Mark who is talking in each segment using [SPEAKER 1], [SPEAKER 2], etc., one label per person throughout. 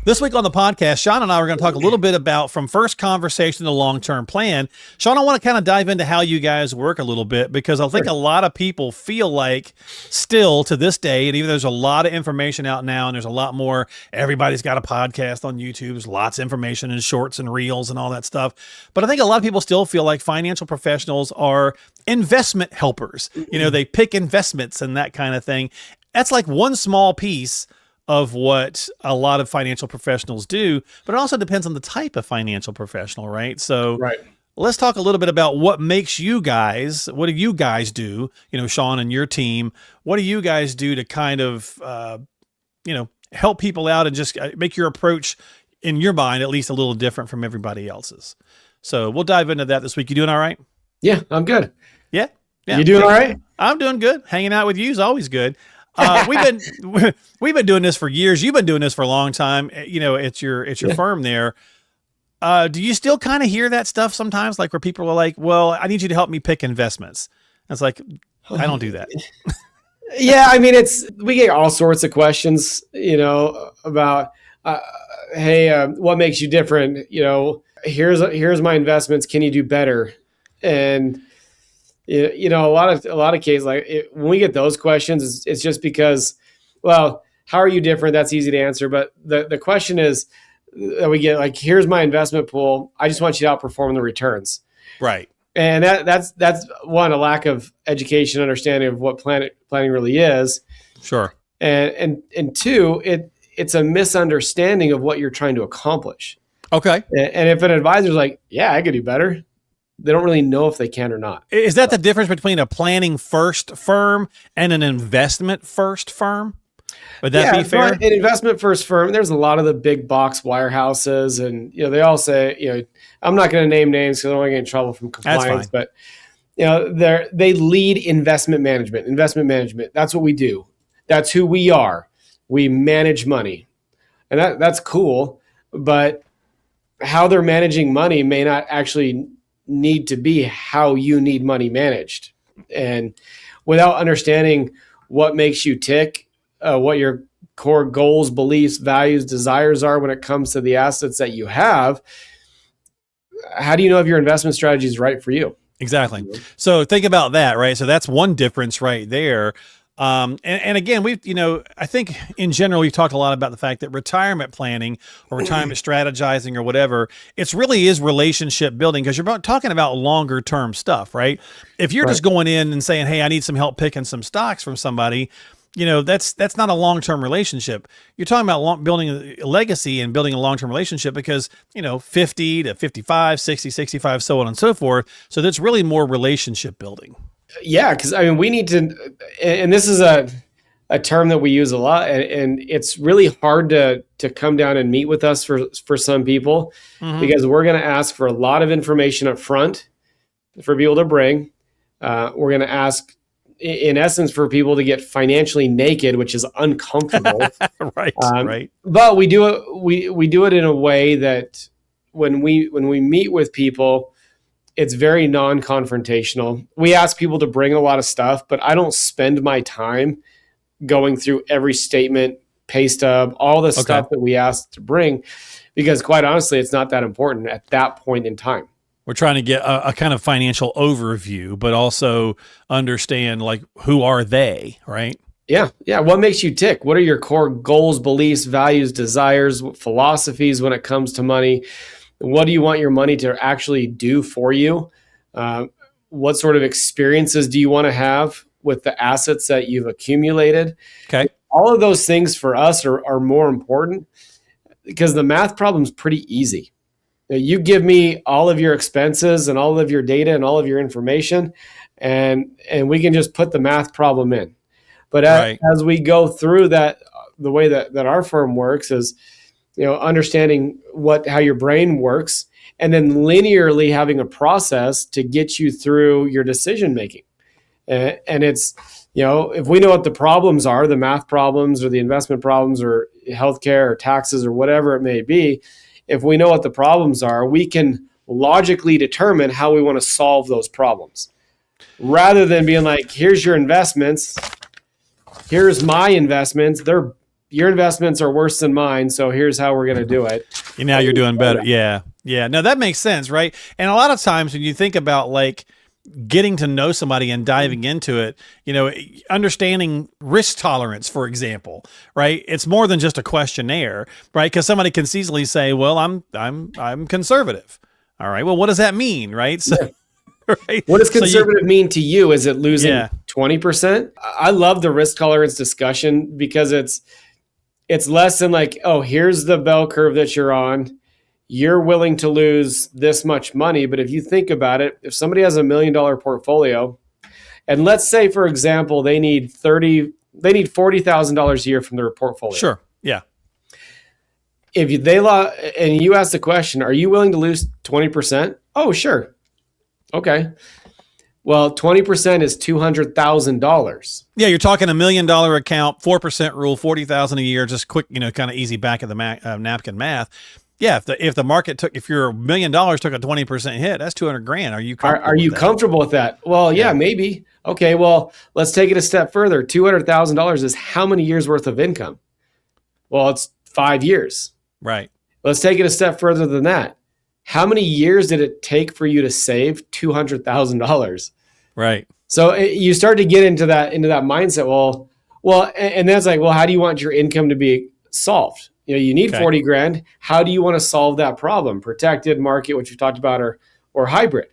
[SPEAKER 1] This week on the podcast, Sean and I are going to talk a little bit about from first conversation to long-term plan. Sean, I want to kind of dive into how you guys work a little bit, because I think a lot of people feel like still to this day, and even there's a lot of information out now, and there's a lot more. Everybody's got a podcast on YouTube. There's lots of information and shorts and reels and all that stuff. But I think a lot of people still feel like financial professionals are investment helpers. You know, they pick investments and that kind of thing. That's like one small piece of what a lot of financial professionals do, but it also depends on the type of financial professional, right? So let's talk a little bit about what makes you guys, what do you guys do, you know, Sean and your team, what do you guys do to kind of, you know, help people out and just make your approach in your mind, at least a little different from everybody else's. So we'll dive into that this week. You doing all right?
[SPEAKER 2] Yeah, I'm good.
[SPEAKER 1] Yeah.
[SPEAKER 2] You doing all right?
[SPEAKER 1] I'm doing good. Hanging out with you is always good. We've been doing this for years. You've been doing this for a long time. You know, it's your firm there. Do you still kind of hear that stuff sometimes, like where people are like, "Well, I need you to help me pick investments"? And it's like, I don't do that.
[SPEAKER 2] Yeah, I mean, we get all sorts of questions, you know, about, hey, what makes you different? You know, here's my investments. Can you do better? And you know, a lot of cases, when we get those questions, it's just because, well, how are you different? That's easy to answer. But the question is that we get, like, here's my investment pool. I just want you to outperform the returns.
[SPEAKER 1] Right.
[SPEAKER 2] And that's one, a lack of education, understanding of what planning really is.
[SPEAKER 1] Sure.
[SPEAKER 2] And two, it's a misunderstanding of what you're trying to accomplish.
[SPEAKER 1] Okay.
[SPEAKER 2] And if an advisor's like, yeah, I could do better, they don't really know if they can or not.
[SPEAKER 1] Is that the difference between a planning first firm and an investment first firm? Would that be fair?
[SPEAKER 2] An investment first firm, there's a lot of the big box wirehouses, and, you know, they all say, you know, I'm not going to name names because I don't want to get in trouble from compliance, but, you know, they lead investment management. Investment management, that's what we do. That's who we are. We manage money. And that's cool, but how they're managing money may not actually need to be how you need money managed. And without understanding what makes you tick, what your core goals, beliefs, values, desires are when it comes to the assets that you have, how do you know if your investment strategy is right for you?
[SPEAKER 1] Exactly. So think about that, right? So that's one difference right there. And again, I think in general, we've talked a lot about the fact that retirement planning or retirement strategizing or whatever, it's really is relationship building, because you're talking about longer term stuff, right? If you're just going in and saying, hey, I need some help picking some stocks from somebody, you know, that's not a long-term relationship. You're talking about building a legacy and building a long-term relationship because, you know, 50 to 55, 60, 65, so on and so forth. So that's really more relationship building. Yeah,
[SPEAKER 2] because I mean, we need to, and this is a term that we use a lot, and it's really hard to come down and meet with us for some people, because we're going to ask for a lot of information up front for people to bring. We're going to ask, in essence, for people to get financially naked, which is uncomfortable.
[SPEAKER 1] Right.
[SPEAKER 2] But we do it in a way that when we meet with people, it's very non-confrontational. We ask people to bring a lot of stuff, but I don't spend my time going through every statement, pay stub, all the stuff that we ask to bring, because quite honestly, it's not that important at that point in time.
[SPEAKER 1] We're trying to get a kind of financial overview, but also understand, like, who are they, right?
[SPEAKER 2] Yeah. What makes you tick? What are your core goals, beliefs, values, desires, philosophies when it comes to money? What do you want your money to actually do for you? What sort of experiences do you want to have with the assets that you've accumulated?
[SPEAKER 1] Okay.
[SPEAKER 2] All of those things for us are more important, because the math problem is pretty easy. You give me all of your expenses and all of your data and all of your information, and we can just put the math problem in. But as we go through that, the way that our firm works is, you know, understanding how your brain works, and then linearly having a process to get you through your decision making. And it's, you know, if we know what the problems are, the math problems or the investment problems or healthcare or taxes or whatever it may be, if we know what the problems are, we can logically determine how we want to solve those problems, rather than being like, here's your investments, here's my investments, they're your investments are worse than mine, so here's how we're going to do it.
[SPEAKER 1] And now you're doing better. Yeah. Yeah. No, that makes sense, right? And a lot of times when you think about like getting to know somebody and diving into it, understanding risk tolerance, for example, right? It's more than just a questionnaire, right? Because somebody can easily say, well, I'm conservative. All right. Well, what does that mean? Right. So, right.
[SPEAKER 2] What does conservative mean to you? Is it losing 20%? I love the risk tolerance discussion because it's less than like, oh, here's the bell curve that you're on. You're willing to lose this much money. But if you think about it, if somebody has $1 million portfolio, and let's say, for example, they need $40,000 a year from their portfolio.
[SPEAKER 1] Sure. Yeah.
[SPEAKER 2] If and you ask the question, are you willing to lose 20%? Oh, sure. Okay. Well, 20% is $200,000.
[SPEAKER 1] Yeah, you're talking $1 million account, 4% rule, 40,000 a year, just quick, kind of easy back of the napkin math. Yeah, if the market if your $1 million took a 20% hit, that's $200,000. Are you
[SPEAKER 2] comfortable with that? Well, yeah, maybe. Okay, well, let's take it a step further. $200,000 is how many years worth of income? Well, it's 5 years.
[SPEAKER 1] Right.
[SPEAKER 2] Let's take it a step further than that. How many years did it take for you to save $200,000?
[SPEAKER 1] Right.
[SPEAKER 2] So you start to get into that mindset. Well, and that's like, well, how do you want your income to be solved? You need 40 grand. How do you want to solve that problem? Protected, market, which we talked about, or hybrid.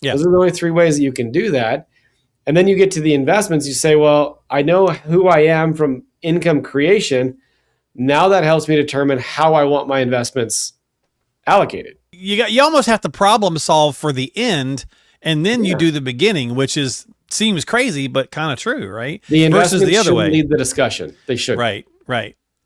[SPEAKER 2] Yeah. Those are the only 3 ways that you can do that. And then you get to the investments. You say, well, I know who I am from income creation. Now that helps me determine how I want my investments allocated.
[SPEAKER 1] You almost have to problem solve for the end, and then you do the beginning, which seems crazy, but kind of true, right?
[SPEAKER 2] The investments versus the other way lead the discussion. They should.
[SPEAKER 1] Right.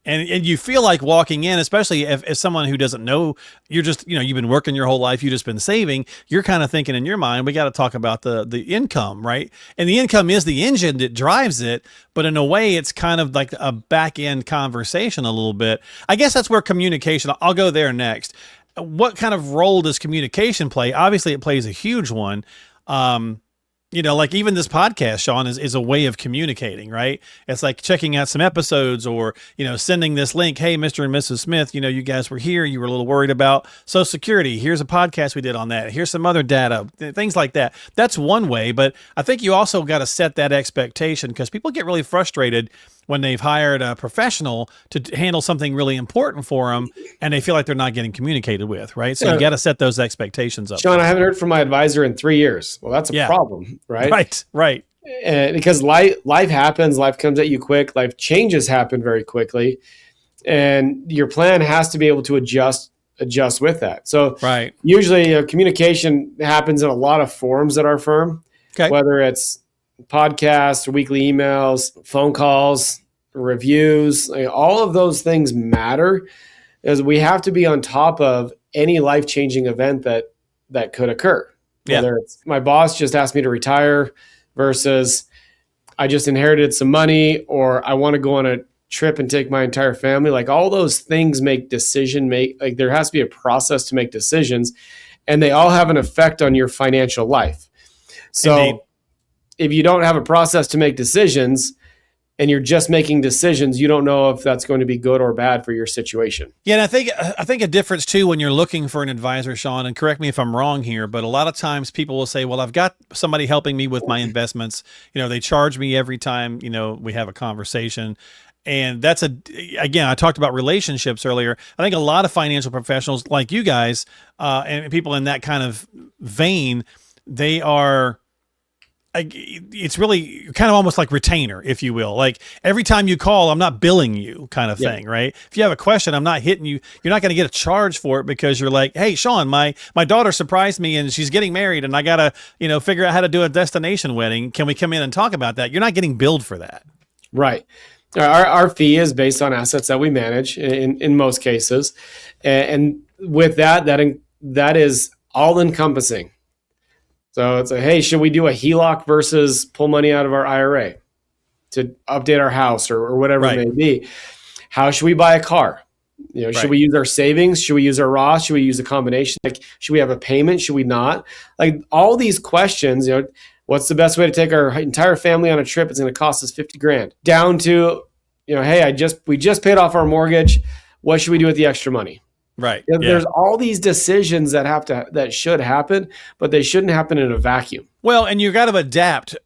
[SPEAKER 1] And you feel like walking in, especially if someone who doesn't know, you're just, you've been working your whole life, you've just been saving, you're kind of thinking in your mind, we got to talk about the income, right? And the income is the engine that drives it, but in a way, it's kind of like a back end conversation a little bit. I guess that's where communication, I'll go there next. What kind of role does communication play? Obviously, it plays a huge one. Like even this podcast, Sean, is a way of communicating, right? It's like checking out some episodes or, sending this link. Hey, Mr. and Mrs. Smith, you guys were here. You were a little worried about Social Security. Here's a podcast we did on that. Here's some other data, things like that. That's one way. But I think you also got to set that expectation because people get really frustrated when they've hired a professional to handle something really important for them and they feel like they're not getting communicated with, right? So you got to set those expectations up.
[SPEAKER 2] Sean, I haven't heard from my advisor in 3 years. Well, that's a problem, right?
[SPEAKER 1] Right.
[SPEAKER 2] Because life happens, life comes at you quick, life changes happen very quickly, and your plan has to be able to adjust with that. So usually communication happens in a lot of forms at our firm, whether it's podcasts, weekly emails, phone calls, reviews, all of those things matter as we have to be on top of any life-changing event that could occur. Whether it's my boss just asked me to retire versus I just inherited some money or I want to go on a trip and take my entire family. Like all those things there has to be a process to make decisions and they all have an effect on your financial life. So Indeed. If you don't have a process to make decisions and you're just making decisions, you don't know if that's going to be good or bad for your situation.
[SPEAKER 1] Yeah, and I think a difference too when you're looking for an advisor, Sean, and correct me if I'm wrong here, but a lot of times people will say, well, I've got somebody helping me with my investments. They charge me every time, we have a conversation. And again, I talked about relationships earlier. I think a lot of financial professionals like you guys and people in that kind of vein, they are... it's really kind of almost like retainer, if you will. Like every time you call, I'm not billing you kind of thing, right? If you have a question, I'm not hitting you. You're not going to get a charge for it because you're like, hey, Sean, my daughter surprised me and she's getting married and I got to, figure out how to do a destination wedding. Can we come in and talk about that? You're not getting billed for that.
[SPEAKER 2] Right. Our fee is based on assets that we manage in most cases. And with that is all encompassing. So it's hey, should we do a HELOC versus pull money out of our IRA to update our house or whatever it may be? How should we buy a car? Should we use our savings? Should we use our Roth? Should we use a combination? Like, should we have a payment? Should we not? Like all these questions, what's the best way to take our entire family on a trip? It's going to cost us $50,000 down to hey, we just paid off our mortgage. What should we do with the extra money?
[SPEAKER 1] Right.
[SPEAKER 2] There's all these decisions that should happen, but they shouldn't happen in a vacuum.
[SPEAKER 1] Well, and you got to adapt.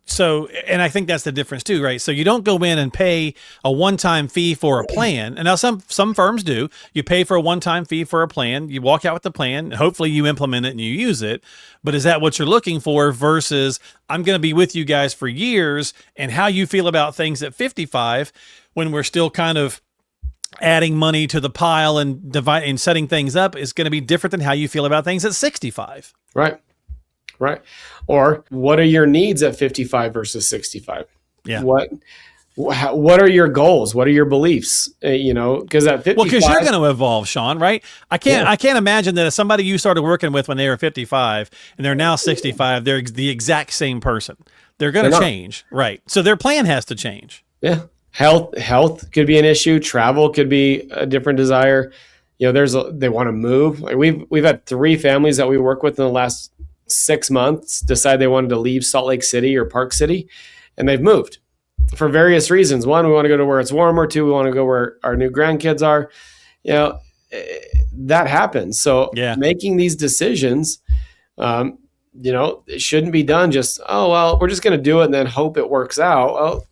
[SPEAKER 1] So, and I think that's the difference too, right? So you don't go in and pay a one-time fee for a plan. And now some firms do. You pay for a one-time fee for a plan. You walk out with the plan. Hopefully you implement it and you use it. But is that what you're looking for versus I'm going to be with you guys for years, and how you feel about things at 55 when we're still kind of adding money to the pile and setting things up is going to be different than how you feel about things at 65.
[SPEAKER 2] Right. Right. Or what are your needs at 55 versus 65?
[SPEAKER 1] Yeah.
[SPEAKER 2] What are your goals? What are your beliefs? Because at 55,
[SPEAKER 1] because you're going to evolve, Sean, right? I can't imagine that if somebody you started working with when they were 55 and they're now 65, they're the exact same person. They're going to change, right? So their plan has to change.
[SPEAKER 2] Yeah. Health could be an issue. Travel could be a different desire. They want to move. Like we've had 3 families that we work with in the last 6 months decide they wanted to leave Salt Lake City or Park City, and they've moved for various reasons. 1, we want to go to where it's warmer. 2, we want to go where our new grandkids are. That happens. So making these decisions, it shouldn't be done just, we're just going to do it and then hope it works out. Well,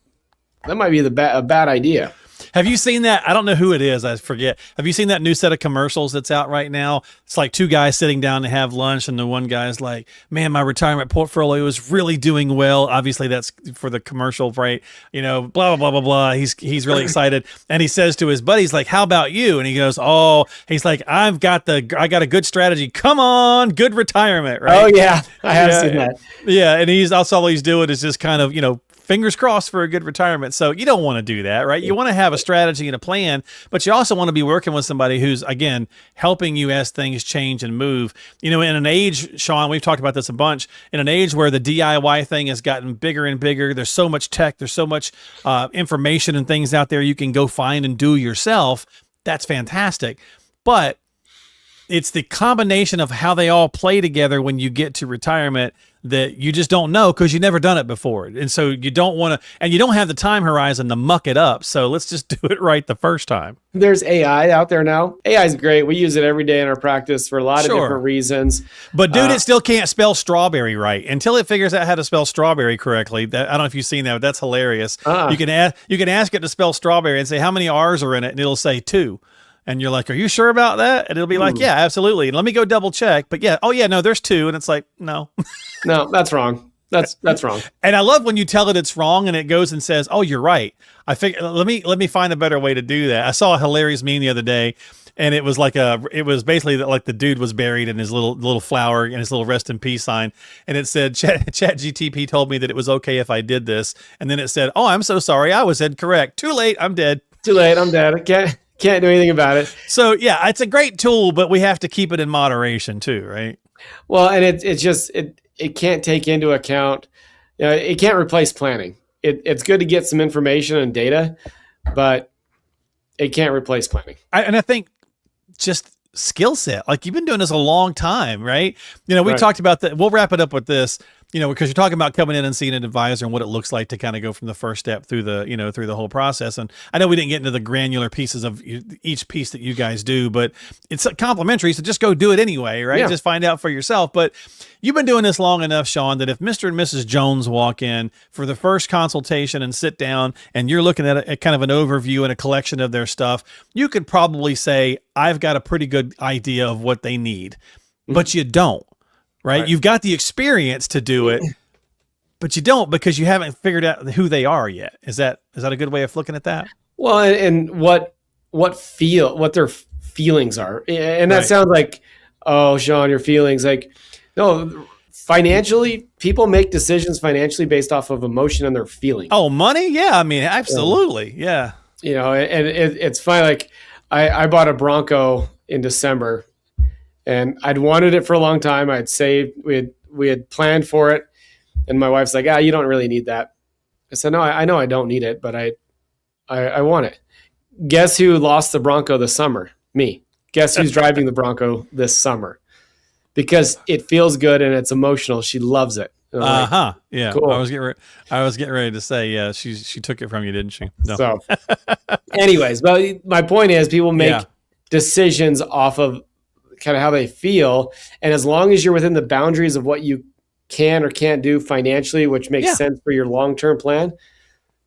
[SPEAKER 2] that might be a bad idea.
[SPEAKER 1] Have you seen that? I don't know who it is. I forget. Have you seen that new set of commercials that's out right now? It's like 2 guys sitting down to have lunch, and the one guy's like, man, my retirement portfolio is really doing well. Obviously, that's for the commercial, right? Blah, blah, blah, blah, blah. He's really excited. And he says to his buddies, like, how about you? And he goes, he's like, I got a good strategy. Come on, good retirement, right?
[SPEAKER 2] Oh, yeah. I have seen that.
[SPEAKER 1] Yeah. And all he's doing is just kind of, fingers crossed for a good retirement. So you don't want to do that, right? You want to have a strategy and a plan, but you also want to be working with somebody who's, again, helping you as things change and move. In an age, Sean, we've talked about this a bunch, in an age where the DIY thing has gotten bigger and bigger, there's so much tech, there's so much information and things out there you can go find and do yourself. That's fantastic. But it's the combination of how they all play together when you get to retirement that you just don't know because you've never done it before. And so you don't want to, and you don't have the time horizon to muck it up. So let's just do it right the first time.
[SPEAKER 2] There's AI out there now. AI is great. We use it every day in our practice for a lot of different reasons.
[SPEAKER 1] But dude, it still can't spell strawberry right until it figures out how to spell strawberry correctly. I don't know if you've seen that, but that's hilarious. You can ask it to spell strawberry and say how many R's are in it, and it'll say 2. And you're like, are you sure about that? And it'll be like, yeah, absolutely. And let me go double check. But yeah, no, there's 2. And it's like, no.
[SPEAKER 2] No, that's wrong. That's wrong. And
[SPEAKER 1] I love when you tell it it's wrong and it goes and says, oh, you're right. Let me find a better way to do that. I saw a hilarious meme the other day, and it was basically like the dude was buried in his little flower and his little rest in peace sign. And it said, ChatGTP told me that it was okay if I did this. And then it said, oh, I'm so sorry. I was incorrect. Too late. I'm dead.
[SPEAKER 2] Too late. I'm dead. Can't do anything about it.
[SPEAKER 1] So yeah, it's a great tool, but we have to keep it in moderation too, right?
[SPEAKER 2] Well, and it can't take into account, it can't replace planning. It's good to get some information and data, but it can't replace planning.
[SPEAKER 1] I think just skill set, like you've been doing this a long time, right? We talked about that. We'll wrap it up with this, because you're talking about coming in and seeing an advisor and what it looks like to kind of go from the first step through the whole process. And I know we didn't get into the granular pieces of each piece that you guys do, but it's complimentary. So just go do it anyway, right? Yeah. Just find out for yourself. But you've been doing this long enough, Sean, that if Mr. and Mrs. Jones walk in for the first consultation and sit down and you're looking at a kind of an overview and a collection of their stuff, you could probably say, I've got a pretty good idea of what they need, but you don't. Right? You've got the experience to do it, but you don't because you haven't figured out who they are yet. Is that a good way of looking at that?
[SPEAKER 2] Well, and what their feelings are. And that sounds like, oh, Sean, your feelings. Like, no, financially, people make decisions financially based off of emotion and their feelings.
[SPEAKER 1] Oh, money? Yeah. I mean, absolutely. Yeah.
[SPEAKER 2] And it's fine. Like I bought a Bronco in December. And I'd wanted it for a long time. I'd saved, we had planned for it. And my wife's like, you don't really need that. I said, no, I know I don't need it, but I want it. Guess who lost the Bronco this summer? Me. Guess who's driving the Bronco this summer? Because it feels good and it's emotional. She loves it. And I'm like,
[SPEAKER 1] Uh-huh. Yeah.
[SPEAKER 2] cool.
[SPEAKER 1] I was getting ready to say, yeah, she took it from you, didn't she? No.
[SPEAKER 2] So anyways, but my point is people make decisions off of kind of how they feel. And as long as you're within the boundaries of what you can or can't do financially, which makes sense for your long-term plan,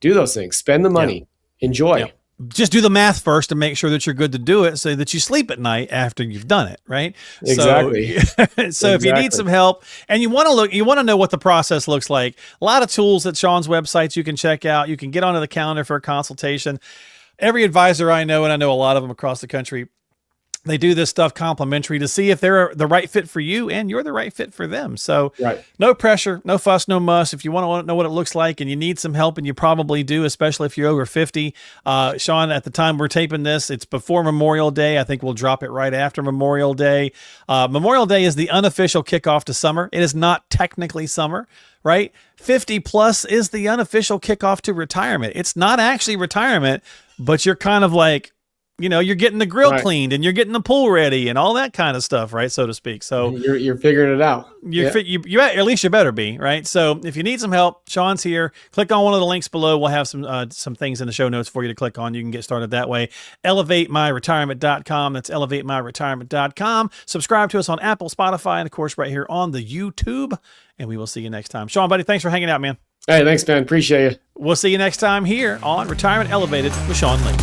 [SPEAKER 2] do those things, spend the money, enjoy.
[SPEAKER 1] Just do the math first and make sure that you're good to do it so that you sleep at night after you've done it, right?
[SPEAKER 2] Exactly.
[SPEAKER 1] So if you need some help and you want to know what the process looks like, a lot of tools at Sean's websites you can check out. You can get onto the calendar for a consultation. Every advisor I know, and I know a lot of them across the country, they do this stuff complimentary to see if they're the right fit for you and you're the right fit for them. So no pressure, no fuss, no muss. If you want to know what it looks like and you need some help, and you probably do, especially if you're over 50, Sean, at the time we're taping this, it's before Memorial Day. I think we'll drop it right after Memorial Day. Memorial Day is the unofficial kickoff to summer. It is not technically summer, right? 50 plus is the unofficial kickoff to retirement. It's not actually retirement, but you're kind of like, you're getting the grill cleaned and you're getting the pool ready and all that kind of stuff, right? So to speak. So
[SPEAKER 2] you're figuring it out.
[SPEAKER 1] You at least you better be, right? So if you need some help, Sean's here. Click on one of the links below. We'll have some things in the show notes for you to click on. You can get started that way. ElevateMyRetirement.com. That's ElevateMyRetirement.com. Subscribe to us on Apple, Spotify, and of course right here on the YouTube. And we will see you next time. Sean, buddy, thanks for hanging out, man.
[SPEAKER 2] Hey, thanks, man. Appreciate you.
[SPEAKER 1] We'll see you next time here on Retirement Elevated with Sean Lee.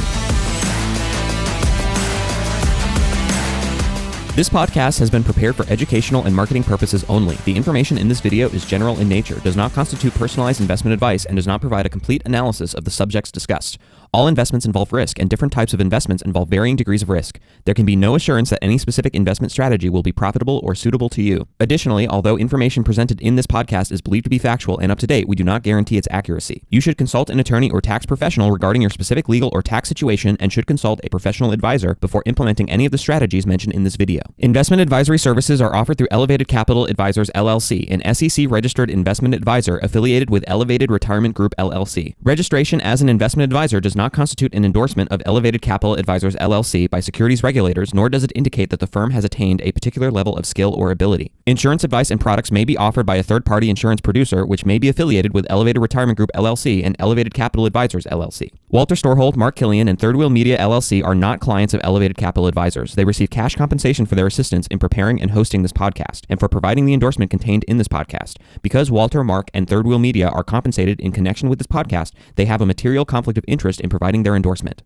[SPEAKER 3] This podcast has been prepared for educational and marketing purposes only. The information in this video is general in nature, does not constitute personalized investment advice, and does not provide a complete analysis of the subjects discussed. All investments involve risk, and different types of investments involve varying degrees of risk. There can be no assurance that any specific investment strategy will be profitable or suitable to you. Additionally, although information presented in this podcast is believed to be factual and up to date, we do not guarantee its accuracy. You should consult an attorney or tax professional regarding your specific legal or tax situation and should consult a professional advisor before implementing any of the strategies mentioned in this video. Investment advisory services are offered through Elevated Capital Advisors LLC, an SEC-registered investment advisor affiliated with Elevated Retirement Group LLC. Registration as an investment advisor does not constitute an endorsement of Elevated Capital Advisors LLC by securities regulators, nor does it indicate that the firm has attained a particular level of skill or ability. Insurance advice and products may be offered by a third-party insurance producer, which may be affiliated with Elevated Retirement Group LLC and Elevated Capital Advisors LLC. Walter Storholt, Mark Killian, and Third Wheel Media LLC are not clients of Elevated Capital Advisors. They receive cash compensation for their assistance in preparing and hosting this podcast, and for providing the endorsement contained in this podcast. Because Walter, Mark, and Third Wheel Media are compensated in connection with this podcast, they have a material conflict of interest in providing their endorsement.